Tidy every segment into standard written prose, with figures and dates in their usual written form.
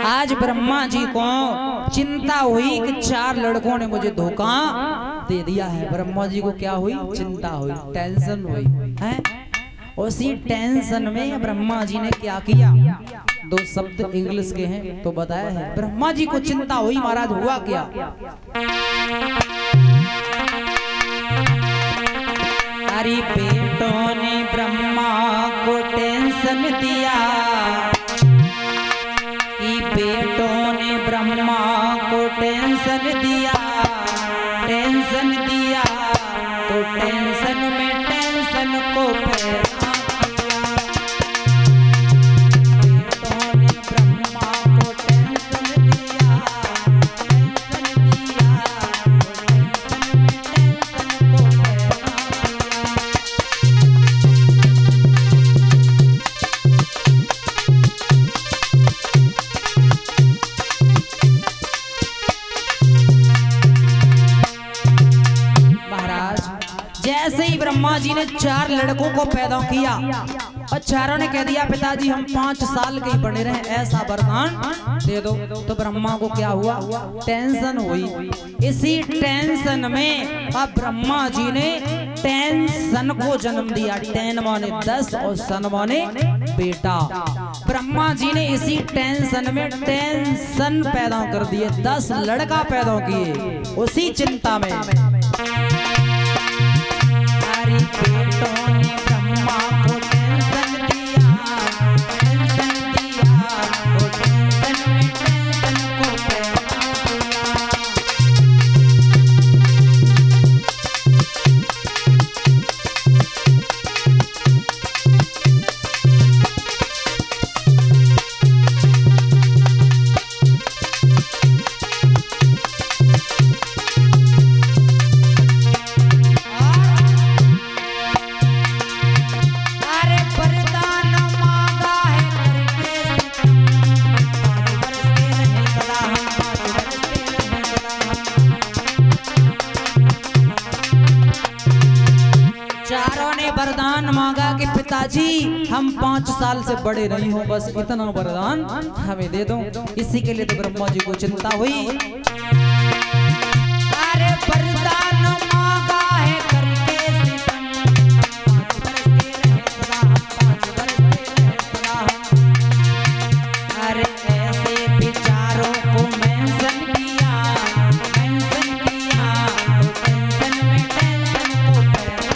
आज ब्रह्मा जी को चिंता हुई कि 4 लड़कों ने मुझे धोखा दे दिया है। ब्रह्मा जी को क्या हुई? चिंता हुई, टेंशन हुई है। उसी टेंशन में ब्रह्मा जी ने क्या किया? 2 शब्द इंग्लिश के हैं तो बताया है। ब्रह्मा जी को चिंता हुई, महाराज हुआ क्या? अरे बेटों ने ब्रह्मा को टेंशन दिया कि बेटों ने ब्रह्मा को टेंशन दिया तो टेंशन में टेंशन को पैदा किया। बेटों ने ब्रह्मा को टेंशन दिया तो टेंशन में टेंशन को पैदा जैसे ही ब्रह्मा जी ने 4 लड़कों को पैदा किया और चारों ने कह दिया पिताजी हम 5 साल के ही बने रहे, ऐसा वरदान दे दो। तो ब्रह्मा को क्या हुआ? टेंशन हुई। इसी टेंशन में अब ब्रह्मा जी ने टेंशन को जन्म दिया। टेन माने 10 और सन माने बेटा। ब्रह्मा जी ने इसी टेंशन में टेंशन पैदा कर दिए, 10 लड़का पैदा किए उसी चिंता में। बेटों ने ब्रह्मा को टेंशन दिया तो टेंशन में टेंशन को पैदा किया। वरदान मांगा कि पिताजी हम 5 साल से बड़े नहीं हो, बस इतना वरदान हमें दे दो। इसी के लिए तो ब्रह्मा जी को चिंता हुई। अरे वरदान मांगा है करके सितम, 5 बरस के रहे सदा हम, 5 बरस के रहे सदा हम। अरे ऐसे विचारों को मेंशन किया तो टेंशन में टेंशन को पैदा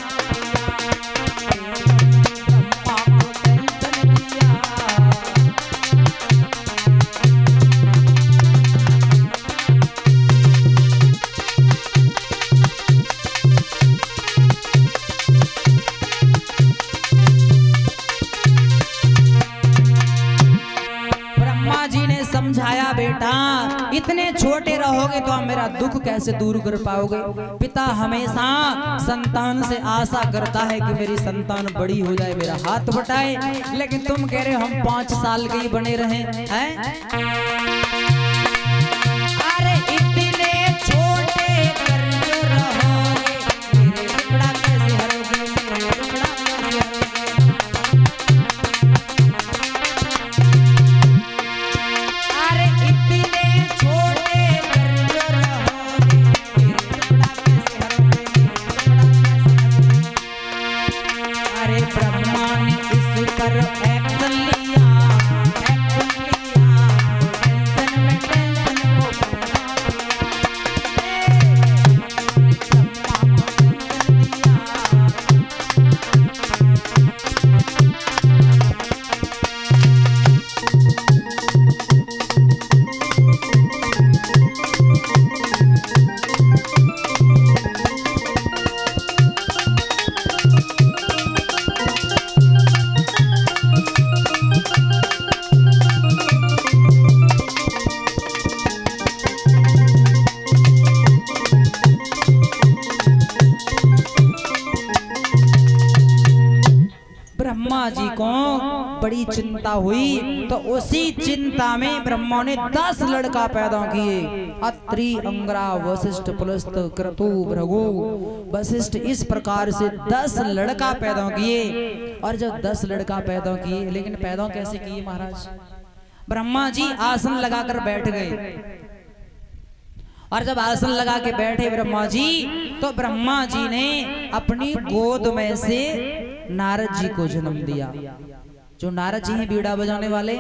समझाया बेटा इतने छोटे रहोगे तो आप मेरा दुख कैसे दूर कर पाओगे। पिता हमेशा संतान से आशा करता है कि मेरी संतान बड़ी हो जाए, मेरा हाथ बटाए, लेकिन तुम कह रहे हो हम 5 साल के ही बने रहे हैं। अरे इतने छोटे कर जो रहोगे मेरे टुकड़ा कैसे हरोगे, मेरे टुकड़ा कैसे हरोगे। ब्रह्मा ने इस पर एक्शन लिया टेंशन में टेंशन को पैदा ब्रह्मा जी को बड़ी चिंता हुई तो उसी चिंता में ब्रह्मा ने 10 लड़का पैदा किए। अत्रि, अंगरा, वशिष्ठ, पुलस्त, क्रतु, भृगु, वशिष्ठ, इस प्रकार से 10 लड़का पैदा किए। और जब 10 लड़का पैदा किए, लेकिन पैदा कैसे किए महाराज? ब्रह्मा जी आसन लगाकर बैठ गए और जब आसन लगा के बैठे ब्रह्मा जी, तो ब्रह्मा जी ने अपनी गोद में से नारद जी को जन्म दिया। जो नारद जी हैं बीड़ा बजाने वाले,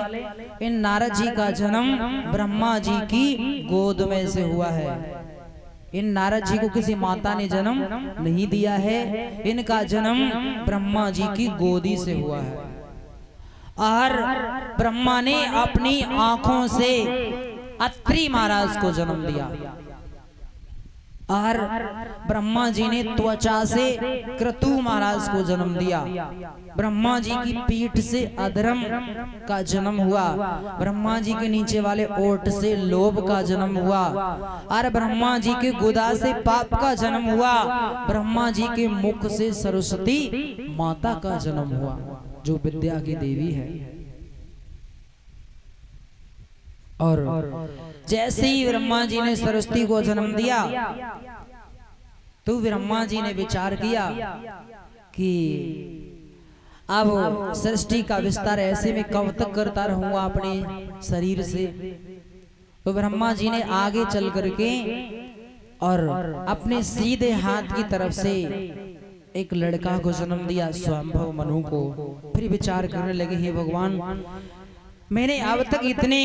इन नारद जी का जन्म ब्रह्मा जी की गोद में से हुआ है। इन नारद जी को किसी माता ने जन्म नहीं दिया है, इनका जन्म ब्रह्मा जी की गोदी से हुआ है। और ब्रह्मा ने अपनी आंखों से अत्रि महाराज को जन्म दिया और ब्रह्मा जी ने त्वचा से क्रतु महाराज को जन्म दिया। ब्रह्मा जी की पीठ से अधर्म का जन्म हुआ, ब्रह्मा जी के नीचे वाले ओठ से लोभ का जन्म हुआ और ब्रह्मा जी के गुदा से पाप का जन्म हुआ। ब्रह्मा जी के मुख से सरस्वती माता का जन्म हुआ, जो विद्या की देवी है। और जैसे ही ब्रह्मा जी ने सरस्वती को जन्म दिया, तो ब्रह्मा जी ने विचार किया कि अब सृष्टि का विस्तार ऐसे में कब तक करता रहूंगा अपने शरीर से। तो ब्रह्मा जी ने आगे चल करके और अपने सीधे हाथ की तरफ से एक लड़का को जन्म दिया, स्वयंभव मनु को। फिर विचार करने लगे, हे भगवान, मैंने अब तक इतने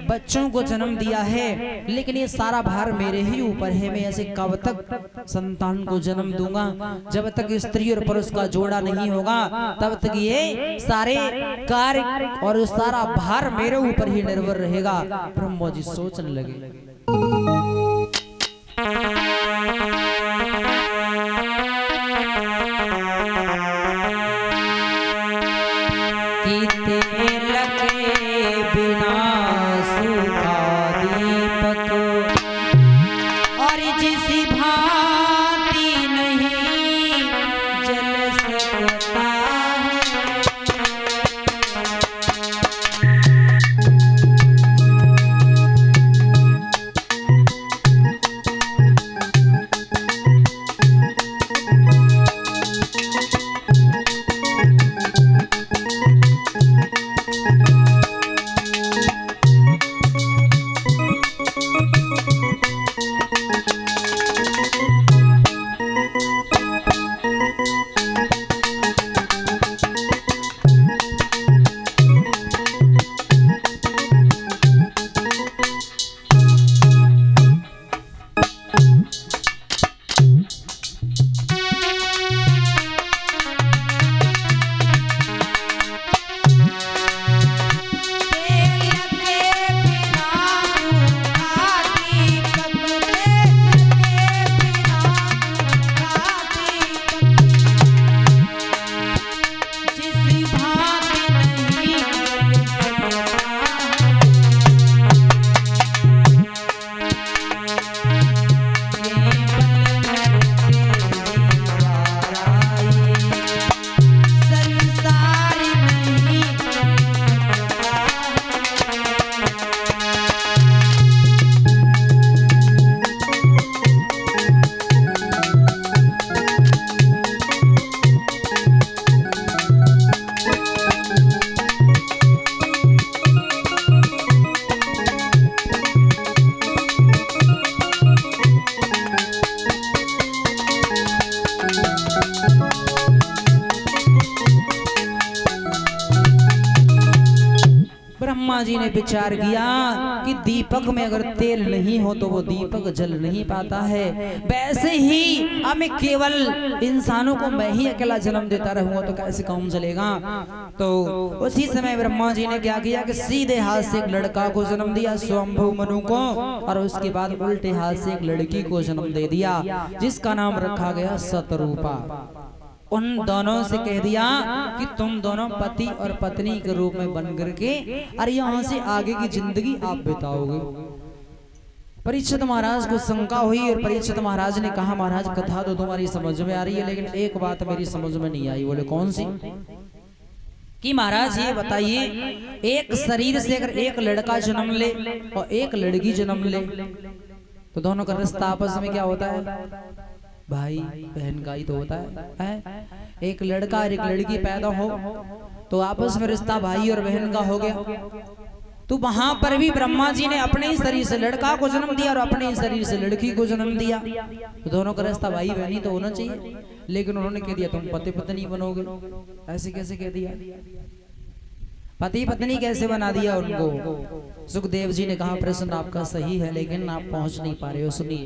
बच्चों को जन्म दिया है, लेकिन ये सारा भार मेरे ही ऊपर है। मैं ऐसे कब तक संतान को जन्म दूंगा? जब तक स्त्री और पुरुष का जोड़ा नहीं होगा, तब तक ये सारे कार्य और सारा भार मेरे ऊपर ही निर्भर रहेगा। ब्रह्मा जी सोचने लगे, ब्रह्मा जी ने विचार किया कि दीपक में अगर तेल नहीं हो तो वो दीपक जल नहीं पाता है। वैसे ही अब मैं केवल इंसानों को मैं ही अकेला जन्म देता रहूंगा तो कैसे काम चलेगा। तो उसी समय ब्रह्मा जी ने क्या किया कि सीधे हाथ से एक लड़का को जन्म दिया, स्वयंभू मनु को, और उसके बाद उल्टे हाथ से एक लड़की को जन्म दे दिया, जिसका नाम रखा गया सतरूपा। उन दोनों से कह दिया कि तुम दोनों पति और पत्नी के रूप में बन करके और यहाँ से आगे की जिंदगी आप बिताओगे। परीक्षित महाराज को शंका हुई और परीक्षित महाराज ने कहा, महाराज कथा तो तुम्हारी समझ में आ रही है, लेकिन एक बात मेरी समझ में नहीं आई। बोले कौन सी? कि महाराज ये बताइए, एक शरीर से अगर एक लड़का जन्म ले और एक लड़की जन्म ले तो दोनों का रिश्ता आपस में क्या होता है? भाई बहन का ही तो होता है। एक लड़का और एक लड़की पैदा हो तो आपस में रिश्ता भाई और बहन का हो गया। तो वहां पर भी ब्रह्मा जी ने अपने ही शरीर से लड़का को जन्म दिया और अपने ही शरीर से लड़की को जन्म दिया। तो दोनों का रिश्ता भाई बहनी तो होना चाहिए, लेकिन उन्होंने कह दिया तुम पति पत्नी बनोगे। ऐसे कैसे कह दिया? पति पत्नी कैसे बना दिया उनको? सुखदेव जी ने कहा प्रश्न आपका सही है, लेकिन आप पहुंच नहीं पा रहे हो। सुनिए,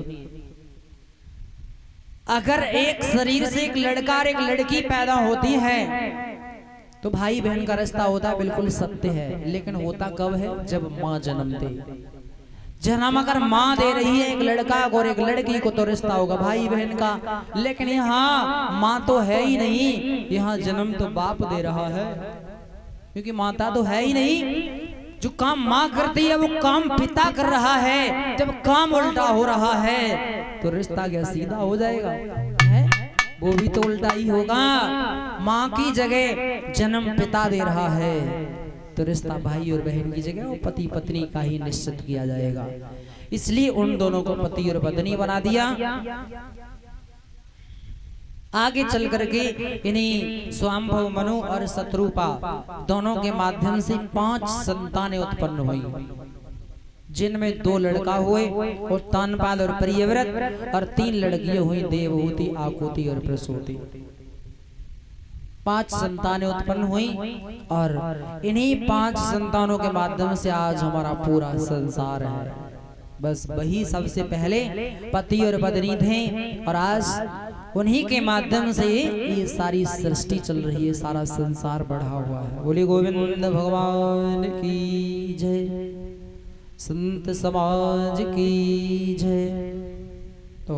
अगर एक शरीर से एक लड़का और एक लड़की पैदा होती है तो भाई बहन का रिश्ता होता है, बिल्कुल सत्य है। लेकिन होता कब है? जब माँ जन्म दे। जन्म अगर माँ दे रही है एक लड़का और एक लड़की को तो रिश्ता होगा भाई बहन का। लेकिन यहाँ माँ तो है ही नहीं, यहाँ जन्म तो बाप दे रहा है, क्योंकि माता तो है ही नहीं। जो काम माँ करती है वो काम पिता कर रहा है। जब काम उल्टा हो रहा है तो रिश्ता क्या सीधा हो जाएगा? है वो भी तो उल्टा ही होगा। माँ की जगह जन्म पिता दे रहा है तो रिश्ता भाई और बहन की जगह वो पति पत्नी का ही निश्चित किया जाएगा। इसलिए उन दोनों को पति और पत्नी बना दिया। आगे चल करके इन्हीं स्वाम्भव मनु और शत्रुपा दोनों के माध्यम से 5 संतानें उत्पन्न हुई, जिनमें 2 लड़का हुए और तानपाल और प्रियव्रत, और 3 लड़कियां हुई देवहूति, आकुति और प्रसूति। 5 संतानें उत्पन्न हुई और इन्हीं 5 संतानों के माध्यम से आज हमारा पूरा संसार है। बस वही सबसे पहले पति और पत्नी थे और आज उन्हीं के माध्यम से ये सारी सृष्टि चल रही है, सारा संसार बढ़ा हुआ है। बोले गोविंद भगवान की जय, संत समाज की जय। तो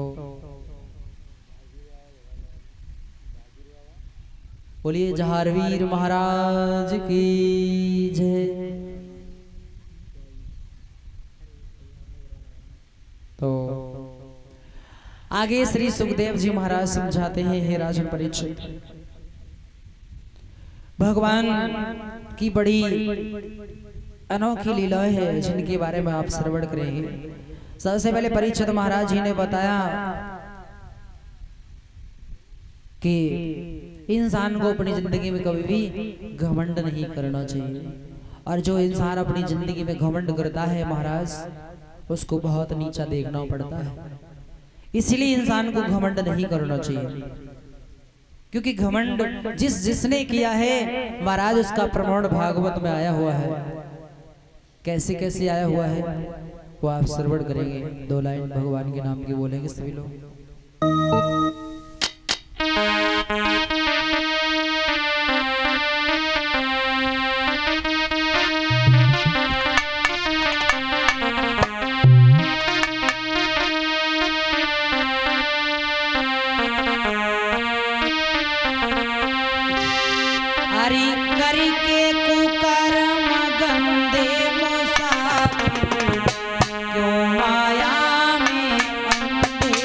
बोलिए जहारवीर महाराज की जय। तो आगे श्री सुखदेव जी महाराज समझाते हैं, हे राजन परीक्षित, भगवान की बड़ी अनोखी लीलाएं हैं जिनके बारे में आप श्रवण करेंगे। सबसे पहले परीक्षित महाराज जी ने बताया कि इंसान को अपनी जिंदगी में कभी भी घमंड नहीं करना चाहिए, और जो इंसान अपनी जिंदगी में घमंड करता है महाराज उसको बहुत नीचा देखना पड़ता है। इसलिए इंसान को घमंड नहीं करना चाहिए, क्योंकि घमंड जिसने किया है महाराज उसका प्रमाण भागवत में आया हुआ है। कैसे कैसे आया हुआ है वो आप श्रवण करेंगे। 2 लाइन भगवान के नाम की बोलेंगे सभी लोग। क्यों माया में अंधे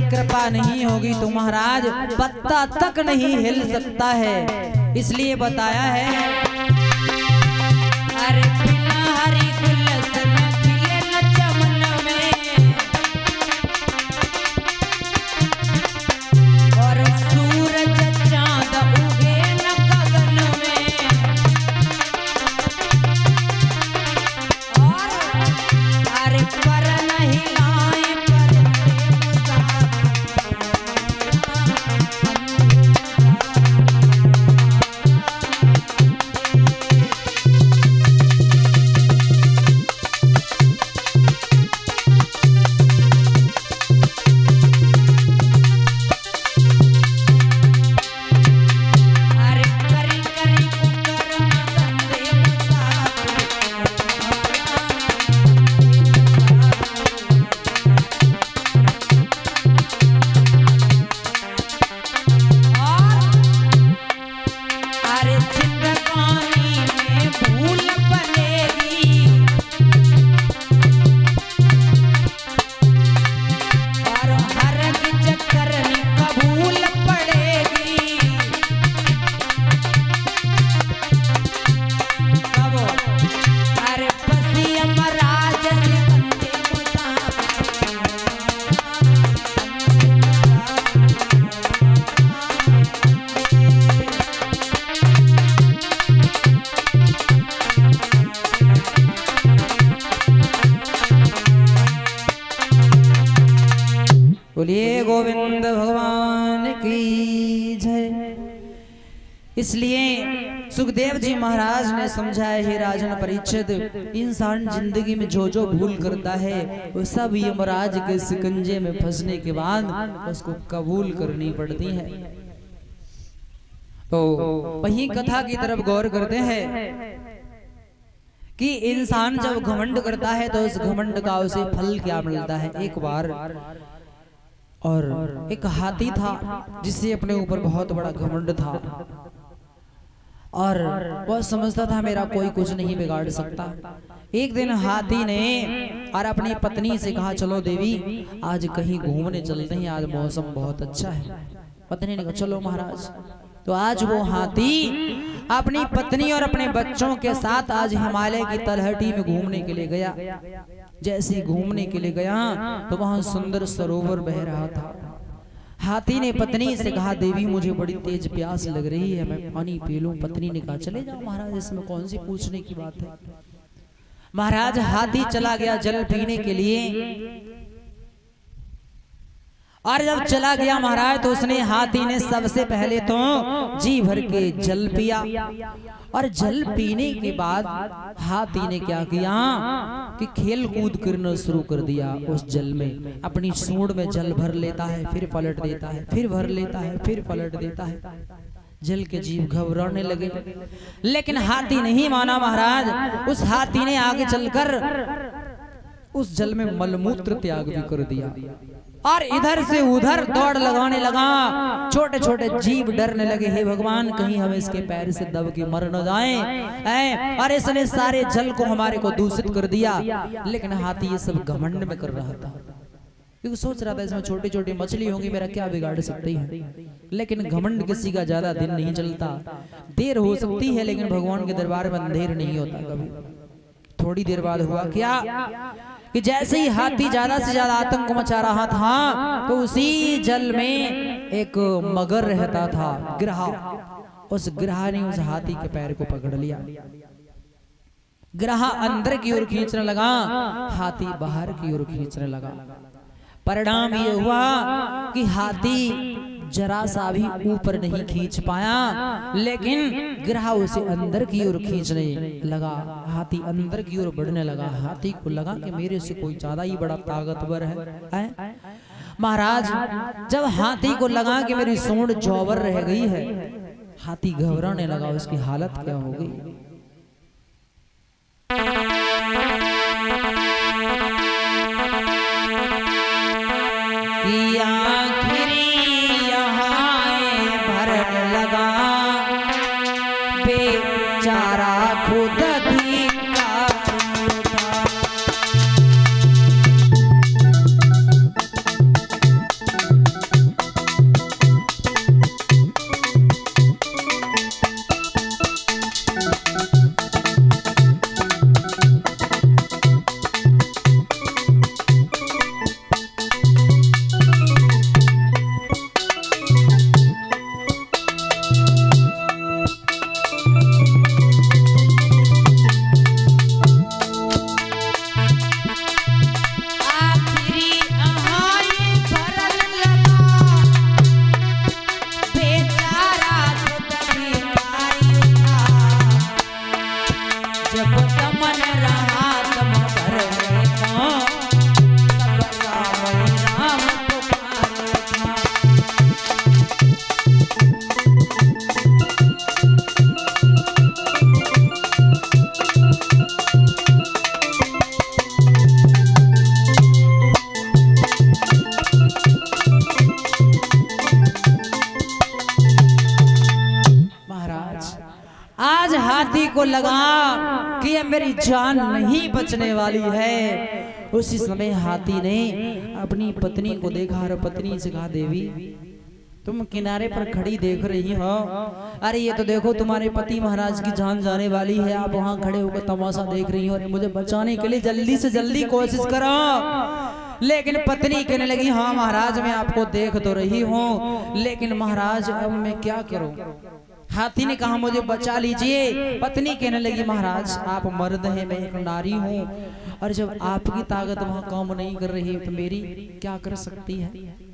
कृपा नहीं होगी तो महाराज पत्ता तक नहीं हिल सकता है। इसलिए बताया है, अरे बिना हरि गुलशन खिले न चमन में, और सूरज चांद उगे न गगन में, और अरे पर नहीं लाए पर बोलिए गोविंद भगवान की जय। इसलिए सुखदेव जी महाराज ने समझाया, हे राजन परीक्षित, इंसान जिंदगी में जो जो भूल करता है वो सब यमराज के शिकंजे में फंसने के बाद उसको कबूल करनी पड़ती है। तो वही कथा की तरफ गौर करते हैं कि इंसान जब घमंड करता है तो उस घमंड का उसे फल क्या मिलता है। एक बार और एक हाथी था जिससे अपने ऊपर बहुत बड़ा घमंड था, और वह समझता था मेरा कोई कुछ नहीं बिगाड़ सकता। एक दिन हाथी ने और अपनी पत्नी से कहा, चलो देवी आज कहीं घूमने चलते हैं, आज मौसम बहुत अच्छा है। पत्नी ने कहा चलो महाराज। तो आज वो हाथी अपनी पत्नी और अपने बच्चों के साथ आज हिमालय की तलहटी में घूमने के लिए गया। जैसे घूमने के लिए गया तो वहां सुंदर सरोवर बह रहा था। हाथी ने पत्नी से कहा, देवी मुझे बड़ी तेज प्यास लग रही है, मैं पानी पी लूं। पत्नी ने कहा चले जाओ महाराज, इसमें कौन सी पूछने की बात है। महाराज हाथी चला गया जल पीने के लिए, और जब चला गया महाराज तो उसने हाथी ने सबसे पहले तो जी भर के जल पिया, और जल पीने के बाद हाथी ने क्या किया कि खेल कूद करना शुरू कर दिया। उस जल में अपनी सूंड में जल भर लेता है, फिर पलट देता है, फिर भर लेता है, फिर पलट देता है। जल के जीव घबराने लगे, लेकिन हाथी नहीं माना महाराज। उस हाथी ने आगे चलकर उस जल में मलमूत्र त्याग भी कर दिया, और इधर से उधर दौड़ लगाने लगा। छोटे छोटे जीव डरने लगे, हे भगवान कहीं हम इसके पैर से दब के मर न जाएं। और इसने सारे जल को हमारे को दूषित कर दिया। लेकिन हाथी ये सब घमंड में कर रहा था, क्योंकि सोच रहा था इसमें छोटी छोटी मछली होंगी, मेरा क्या बिगाड़ सकती है। लेकिन घमंड किसी का ज्यादा दिन नहीं चलता, देर हो सकती है लेकिन भगवान के दरबार में अंधेर नहीं होता कभी। थोड़ी देर बाद हुआ क्या कि जैसे ही हाथी ज्यादा से ज्यादा आतंक मचा रहा था तो उसी जल में एक मगर रहता था, गिरहा। उस गिरहा ने उस हाथी के पैर को पकड़ लिया। गिरहा अंदर की ओर खींचने लगा, हाथी बाहर की ओर खींचने लगा। परिणाम ये हुआ कि हाथी जरा सा भी ऊपर नहीं खींच पाया, लेकिन गिरहा उसे अंदर की ओर खींचने लगा। हाथी अंदर की ओर बढ़ने लगा। हाथी को लगा कि मेरे से कोई ज्यादा ही बड़ा ताकतवर है। महाराज जब हाथी को लगा कि मेरी सूंड जौवर रह गई है, हाथी घबराने लगा। उसकी हालत क्या हो गई। बेचारा खुद हाथी को लगा कि ये मेरी जान नहीं बचने वाली है। उसी समय हाथी ने अपनी पत्नी को देखा और पत्नी से कहा, देवी तुम किनारे पर खड़ी देख रही हो, अरे ये तो देखो तुम्हारे पति महाराज की जान जाने वाली है, आप वहां खड़े होकर तमाशा देख रही हो, अरे मुझे बचाने के लिए जल्दी से जल्दी कोशिश करो। लेकिन पत्नी कहने लगी, हाँ महाराज मैं आपको देख तो रही हूँ, लेकिन महाराज अब मैं क्या करूं। हाथी ने कहा, मुझे बचा लीजिए। पत्नी कहने लगी, महाराज आप मर्द हैं, मैं एक नारी हूँ, और जब आपकी ताकत वहां काम नहीं कर रही तो मेरी क्या कर सकती है?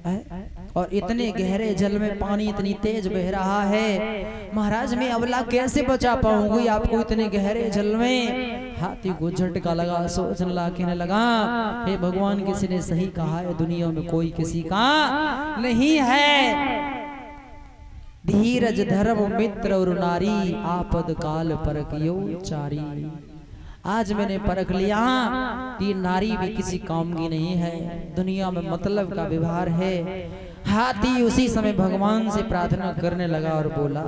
और इतने गहरे जल में पानी इतनी तेज बह रहा है, महाराज मैं अबला कैसे बचा पाऊंगी आपको इतने गहरे जल में। हाथी को झटका लगा, सोचने लगा, कहने लगा, हे भगवान किसी ने सही कहा है, दुनिया में कोई किसी का नहीं है। धीरज धर्म मित्र और नारी, आपद काल परखियो चारी। आज मैंने परख लिया कि नारी भी किसी काम की नहीं है, दुनिया में मतलब का व्यवहार है। हाथी उसी समय भगवान से प्रार्थना करने लगा और बोला,